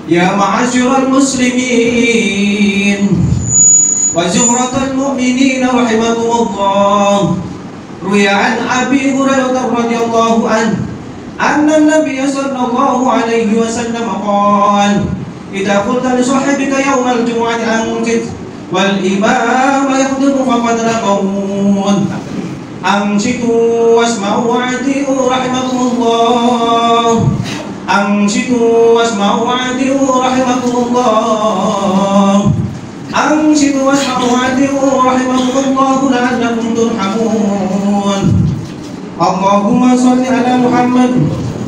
Ya ma'asyiral muslimin wa zumratal mu'minin rahimakumullah. Ruya an Abi Hurairah radhiyallahu anhu anna an-nabiy sallallahu alaihi wasallam qala idza qulta li sahibika yawm al-jum'ati ansit wal imam yakhdhubu faqad laqawun ansitu wasma'u wa'ati'u rahimakumullah. Ansitu wasma'u wa'adi'u rahimakumullah. Ansitu wasma'u wa'adi'u rahimakumullah la'allakum turhamun. Allahumma salli ala Muhammad.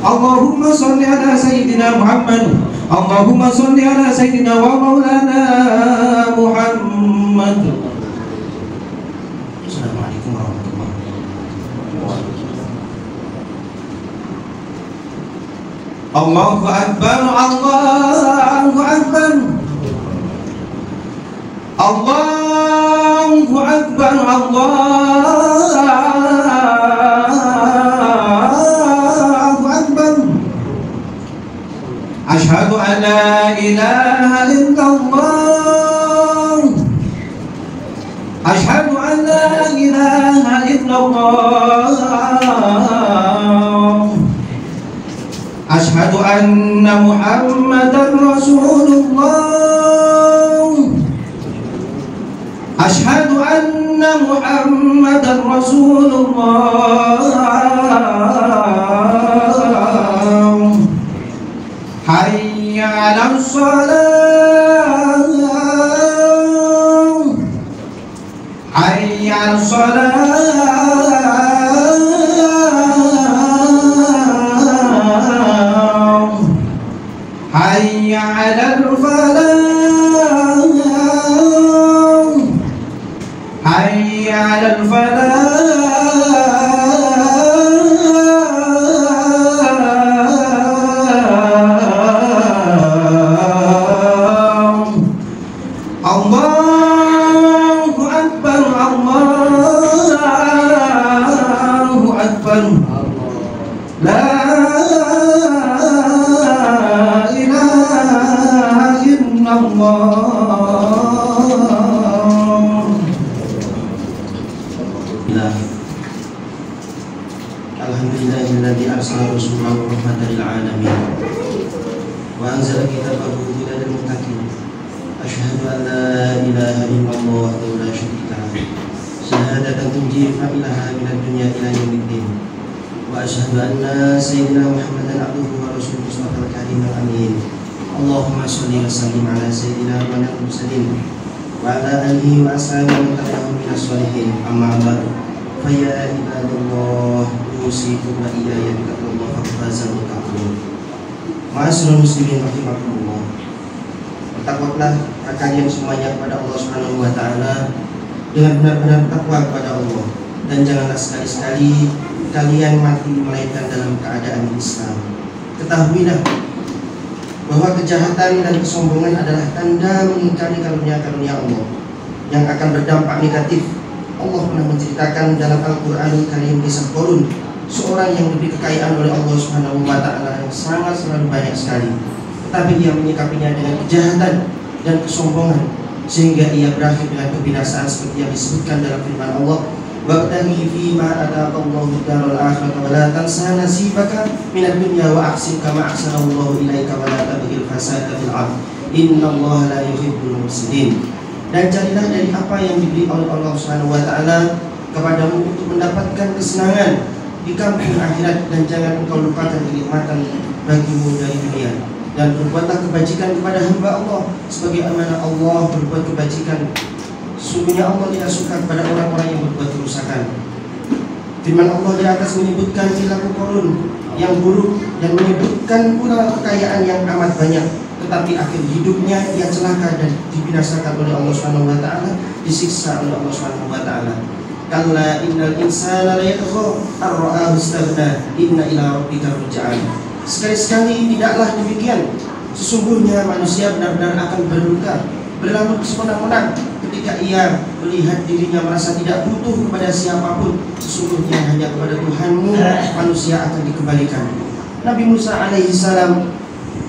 Allahumma salli ala Sayyidina Muhammad. Allahumma salli ala Sayyidina wa maulana Muhammad. Assalamualaikum warahmatullahi wabarakatuh. Allahu Akbar, Allahu Akbar, Allahu Akbar, Allahu Akbar. Asyhadu an la ilaha illallah. Asyhadu an la ilaha illallah. Asyhadu anna Muhammadan Rasulullah. Asyhadu anna Muhammadan Rasulullah. Hayya 'alas shalah. Hayya 'alas shalah. Hayya 'alal falah. Hayya 'alal falah. Allahu Akbar, Allahu Akbar. La Alhamdulillahilladzi arsala rasulahu rahmatan lil alamin wa anzala kitabahu hudan lil muttaqin. Asyhadu an la ilaha illallah wahdahu la syarika lahu syahadatan tunji fa'ilaha minad dunya ila yaumiddin. Wa asyhadu anna sayyidina Muhammadan abduhu wa rasuluhu sallallahu alaihi wa amin. Allahumma sholli wa sallim ala sayyidina Muhammadin mursalin wa ala alihi wa ashabihi wa tabi'ahum minas sholihin. Amma ba'du. Fa ya ibadallah usikum wa iyaya bittaqwallah faqad faza muttaqun. Ma'asyiral muslimin rahimakumullah. Bertakwalah kalian semuanya kepada Allah Subhanahu wa taala dengan benar-benar takwa kepada Allah, dan janganlah sekali-sekali kalian mati melainkan dalam keadaan Islam. Ketahuilah bahwa kejahatan dan kesombongan adalah tanda mengingkari karunia-karunia Allah yang akan berdampak negatif. Allah pernah menceritakan dalam Al-Qur'anul Karim kisah Qarun, seorang yang diberi kekayaan oleh Allah Subhanahu wa taala yang sangat banyak sekali, tetapi dia menyikapinya dengan kejahatan dan kesombongan sehingga ia berakhir dengan kebinasaan seperti yang disebutkan dalam firman Allah, waqtani fima ataqallahu darul akhirah wa la tansa nasibaka minad dunya wa ahsin kama ahsanallahu ilaika wa la tabghil fasada fil ardh innallaha la yuhibbul mufsidin. Dan carilah dari apa yang diberi oleh Allah Subhanahu wa taala kepadamu untuk mendapatkan kesenangan di kampung akhirat, dan jangan engkau lupakan kenikmatan bagimu dari dunia. Dan berbuatlah kebajikan kepada hamba Allah sebagaimana Allah berbuat kebajikan. Sungguhnya Allah tidak suka kepada orang-orang yang berbuat kerusakan. Firman Allah di atas menyebutkan perilaku Qarun yang buruk dan menyebutkan pula kekayaan yang amat banyak, tetapi akhir hidupnya ia celaka dan dibinasakan oleh Allah Subhanahu wa taala, disiksa oleh Allah Subhanahu wa taala. Kalla innal insana la yatgha ar-ra'ahu istaghna inna ila rabbika ruj'an. Sekali-sekali tidaklah demikian. Sesungguhnya manusia benar-benar akan berluka, berlalu semenang-menang ketika ia melihat dirinya merasa tidak butuh kepada siapapun. Sesungguhnya hanya kepada Tuhanmu manusia akan dikembalikan. Nabi Musa alaihissalam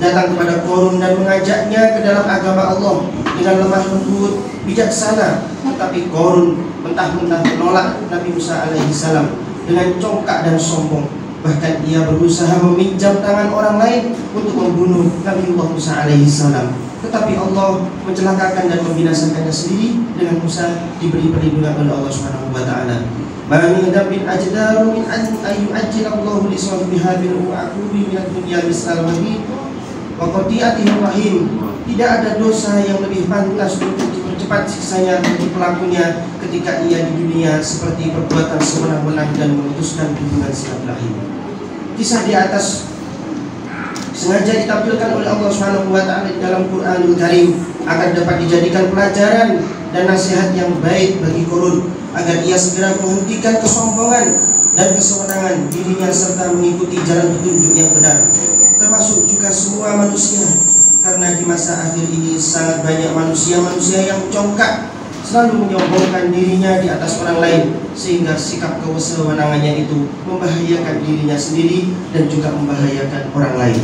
datang kepada Qarun dan mengajaknya ke dalam agama Allah dengan lemah lembut, bijaksana. Tetapi Qarun mentah-mentah menolak Nabi Musa alaihissalam dengan congkak dan sombong. Bahkan ia berusaha meminjam tangan orang lain untuk membunuh Nabi Musa alaihissalam. Tetapi Allah mencelakakan dan membinasakannya sendiri dengan Musa diberi perlindungan oleh Allah Subhanahu wa taala. Ma min dambin ajdaru min an yu'ajjilallahu li sahibiha bil uqubi min ad-dunya misal wahid wa qati'atihir rahim. Tidak ada dosa yang lebih pantas untuk dipercepat siksanya bagi pelakunya ketika ia di dunia seperti perbuatan sewenang-wenang dan memutuskan hubungan silaturahim. Kisah di atas sengaja ditampilkan oleh Allah Subhanahu wa taala di dalam Qur'anul Karim agar dapat dijadikan pelajaran dan nasihat yang baik bagi Qarun agar ia segera menghentikan kesombongan dan kesewenangan dirinya serta mengikuti jalan petunjuk yang benar, termasuk juga semua manusia. Karena di masa akhir ini sangat banyak manusia-manusia yang congkak, selalu menyombongkan dirinya di atas orang lain, sehingga sikap kesewenangannya itu membahayakan dirinya sendiri dan juga membahayakan orang lain.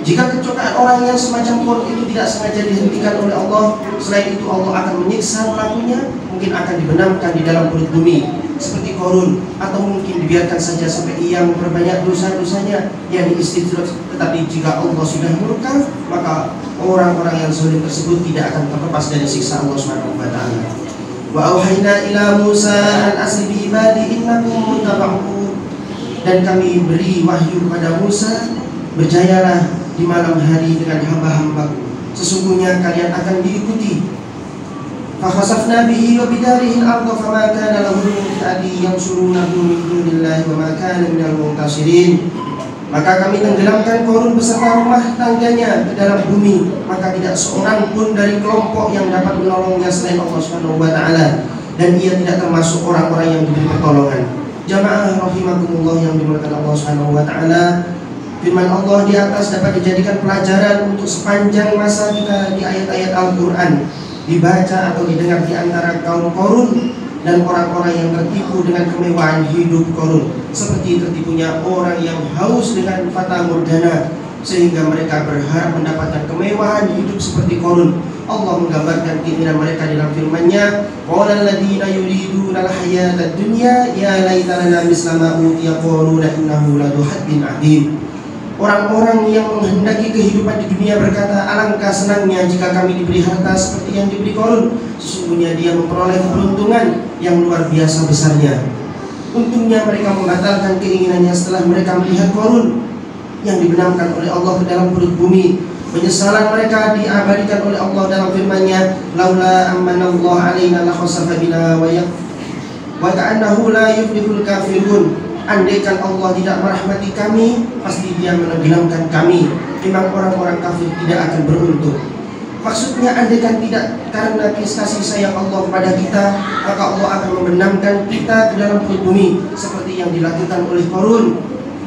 Jika kecongkakan orang yang semacam Qarun itu tidak sengaja dihentikan oleh Allah, selain itu Allah akan menyiksa pelakunya, mungkin akan dibenamkan di dalam perut bumi seperti Qarun, atau mungkin dibiarkan saja sampai ia memperbanyak dosa-dosanya yang istidraj. Tetapi jika Allah sudah murka, maka orang-orang yang zalim tersebut tidak akan terlepas dari siksa Allah Subhanahu wa taala. Wa auhayna ila Musa an asri bi ibadi innakum muttaba'un. Dan kami beri wahyu kepada Musa, berjayalah di malam hari dengan hamba-hambaku, sesungguhnya kalian akan diikuti. Fakhasafna bihi wa bidarihi al-ardha fama kana lahu min fi'atin yansurunahu min dunillahi wa ma kana minal muntasirin. Maka kami tenggelamkan Qarun beserta rumah tangganya ke dalam bumi, maka tidak seorang pun dari kelompok yang dapat menolongnya selain Allah Subhanahu wa taala, dan ia tidak termasuk orang-orang yang diberi pertolongan. Jamaah rahimakumullah yang dimuliakan Allah Subhanahu wa taala, firman Allah di atas dapat dijadikan pelajaran untuk sepanjang masa kita di ayat-ayat Al-Quran, dibaca atau didengar di antara kaum Qarun dan orang-orang yang tertipu dengan kemewahan hidup Qarun, seperti tertipunya orang yang haus dengan fata murdana sehingga mereka berharap mendapatkan kemewahan hidup seperti Qarun. Allah menggambarkan keinginan mereka dalam firman-Nya, qala alladziina yuriduna al-hayata ad-dunya ya laitana misla ma utiya Qarun innahu ladu haddin 'adzim. Orang-orang yang menghendaki kehidupan di dunia berkata, alangkah senangnya jika kami diberi harta seperti yang diberi Qarun. Sesungguhnya dia memperoleh keberuntungan yang luar biasa besarnya. Untungnya mereka membatalkan keinginannya setelah mereka melihat Qarun yang dibenamkan oleh Allah ke dalam perut bumi. Penyesalan mereka diabadikan oleh Allah dalam firman-Nya, laula amanallahu alaina la khasafa bina wa ka'annahu la yuflihul kafirun. Andaikan Allah tidak merahmati kami, pasti Dia menenggelamkan kami. Memang orang-orang kafir tidak akan beruntung. Maksudnya andaikan tidak karena kasih sayang Allah kepada kita, maka Allah akan membenamkan kita ke dalam perut bumi seperti yang dilakukan oleh Qarun.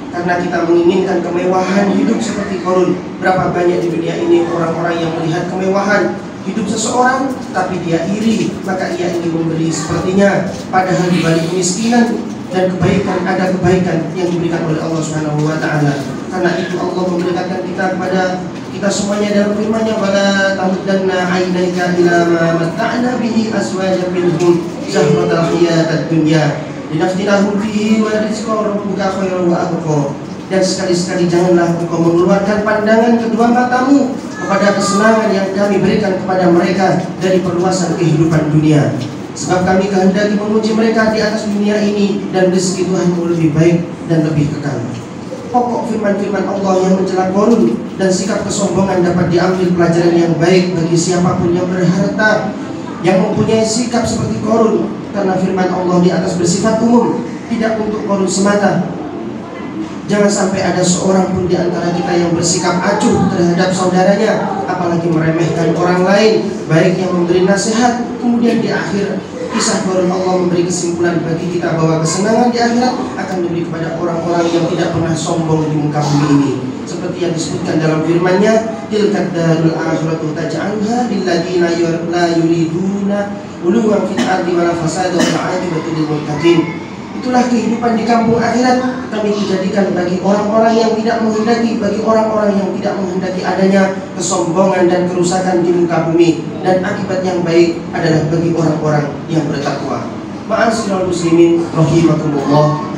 Karena kita menginginkan kemewahan hidup seperti Qarun. Berapa banyak di dunia ini orang-orang yang melihat kemewahan hidup seseorang, tapi dia iri, maka ia ingin memberi sepertinya. Padahal di balik kemiskinan dan kebaikan ada kebaikan yang diberikan oleh Allah Subhanahu wa taala. Karena itu Allah memberikan kita kepada kita semuanya dalam firman-Nya, wala tamuddanna 'ainaika ila ma matta'na bihi azwajan minhum zahratal hayatad dunya linaftinahum fihi wa rizqu rabbuka khairun wa abqa. Dan sekali-sekali janganlah engkau mengeluarkan pandangan kedua matamu kepada kesenangan yang kami berikan kepada mereka dari perluasan kehidupan dunia. Sebab kami kehendaki menguji mereka di atas dunia ini, dan rezeki Tuhanmu lebih baik dan lebih kekal. Pokok firman-firman Allah yang mencela Qarun dan sikap kesombongan dapat diambil pelajaran yang baik bagi siapapun yang berharta, yang mempunyai sikap seperti Qarun. Karena firman Allah di atas bersifat umum, tidak untuk Qarun semata. Jangan sampai ada seorang pun di antara kita yang bersikap acuh terhadap saudaranya, apalagi meremehkan orang lain, baik yang memberi nasihat, kemudian di akhir Kisah Qarun Allah memberi kesimpulan bagi kita bahwa kesenangan di akhirat akan diberi kepada orang-orang yang tidak pernah sombong di muka bumi ini. Seperti yang disebutkan dalam firman-Nya, tilkad darul akhiratu taj'alha lil ladzina la yuriduna uluwan fil ardi wala fasada wal 'aqibatu lil muttaqin. Itulah kehidupan di kampung akhirat kami dijadikan bagi orang-orang yang tidak menghendaki, bagi orang-orang yang tidak menghendaki adanya kesombongan dan kerusakan di muka bumi, dan akibat yang baik adalah bagi orang-orang yang bertakwa. Ma'asyiral muslimin rahimakumullah.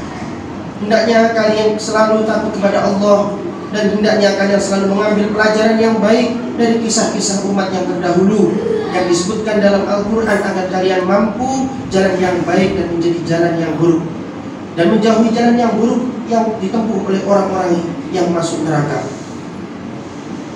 Hendaknya kalian selalu takut kepada Allah, dan hendaknya kalian selalu mengambil pelajaran yang baik dari kisah-kisah umat yang terdahulu yang disebutkan dalam Al-Quran, agar kalian mampu jalan yang baik dan menjadi jalan yang buruk, dan menjauhi jalan yang buruk yang ditempuh oleh orang-orang yang masuk neraka.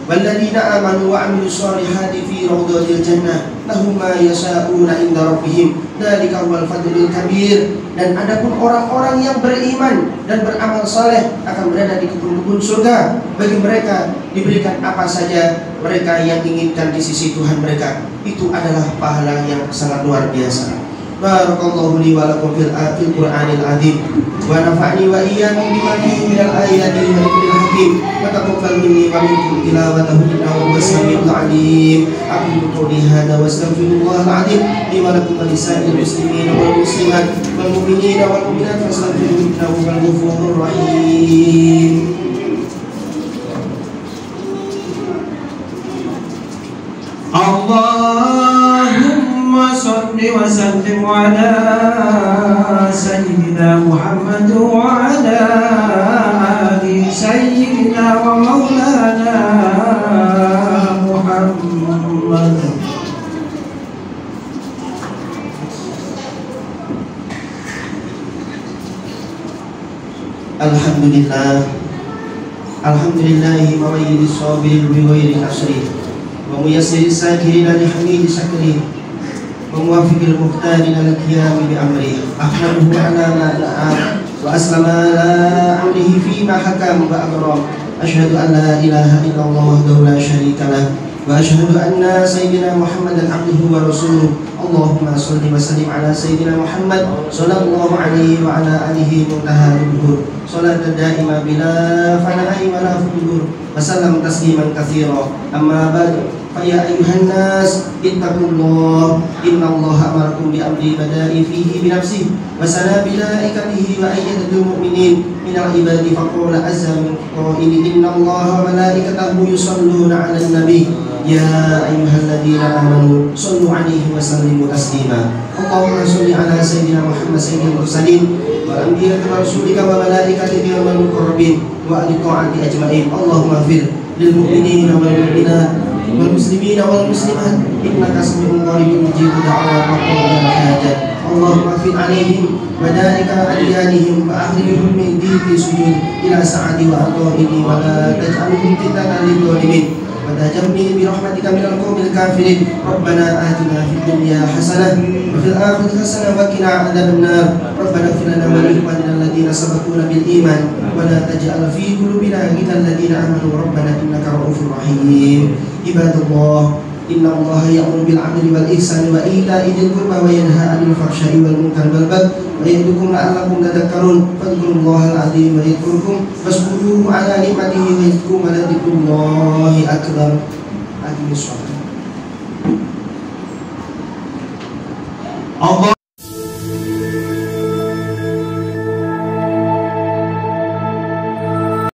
Walladzina amanu wa 'amilus shalihati fi rawdatil jannah lahum ma yasha'una 'inda rabbihim dzalika huwal fadlul kabir. Dan adapun orang-orang yang beriman dan beramal saleh akan berada di kebun-kebun surga. Bagi mereka diberikan apa saja mereka yang inginkan di sisi Tuhan mereka. Itu adalah pahala yang sangat luar biasa. Barakallahu li wa lakum fil Qur'anil azim wa nafa'ni wa iyyakum bima fihi minal ayati wal dhikril hakim wa taqabbal minni wa minkum tilawatahu innahu huwas samiul alim. Aqulu qawli hadza wa astaghfirullahal azim li wa lakum wa lisa'il muslimin wal muslimat wal mu'minina wal mu'minat fastaghfiruhu innahu huwal ghafurur rahim. Allahumma salli wa sallim ala sayyidina Muhammad wa ala ali sayyidina wa maulana Muhammad. Alhamdulillah, alhamdulillahi muwayyidis sabir bi ghairi kasri wa muyassiris sakirin li hamidi syakri wa muwaffiqil muhtarin al qiyam bi amri. Ahmaduhu ala ma da'a wa aslama ala amrihi fi ma hakam wa abram. Asyhadu an la ilaha illallah wahdahu la syarika lah wa asyhadu anna sayyidina Muhammadan abduhu wa rasuluh. Allahumma shalli wa sallim ala sayyidina Muhammad sallallahu alaihi wa ala alihi muntaha al-dhuhur salatan daima bila fana'i wa la fudur wa sallam tasliman katsira. Amma ba'du, fa ya ayyuhan nas ittaqullah innallaha amarakum bi amri bada'i fihi bi nafsihi wa sana bi malaikatihi wa ayyadul mu'minin minal ibadi faqala azza min qaili innallaha wa malaikatahu yusalluna 'alan nabi ya ayyuhalladzina amanu sallu 'alaihi wa sallimu taslima. Allahumma shalli 'ala sayyidina Muhammad sayyidil mursalin wa anbiya'i wa rasulika wa malaikatika wal muqarrabin wa ahli ta'ati ajma'in. Allahumma ighfir lil mu'minina wal mu'minat wal muslimina wal muslimat innaka sami'un qaribun mujibu da'wat wa qadal hajat. Allahumma ighfir 'alaihim wa da'ika adyanihim wa akhrihim min dhiqi sujud ila sa'ati wa ata'ini wa la taj'alhum fitnatan lil zalimin wa tajamni bi rahmatika minal qawmil kafirin. Rabbana atina fid dunya hasanah wa fil akhirati hasanah wa qina adzaban nar. Rabbana ighfir lana wa li ikhwanina alladhina sabaquna bil iman wa la taj'al fi qulubina ghillan lil ladzina amanu rabbana innaka ra'ufur rahim. Ibadallah, inna allaha ya'muru bil 'adli wal ihsani wa ita'i dzil qurba wa yanha 'anil fahsya'i wal munkari wal baghi wa ya'idukum la'allakum tadhakkarun. Fadhkurullahal 'azima yadhkurkum washkuruhu 'ala ni'matihi wa yazidkum wa la dzikrullahi akbar. Aqimus shalah. Allah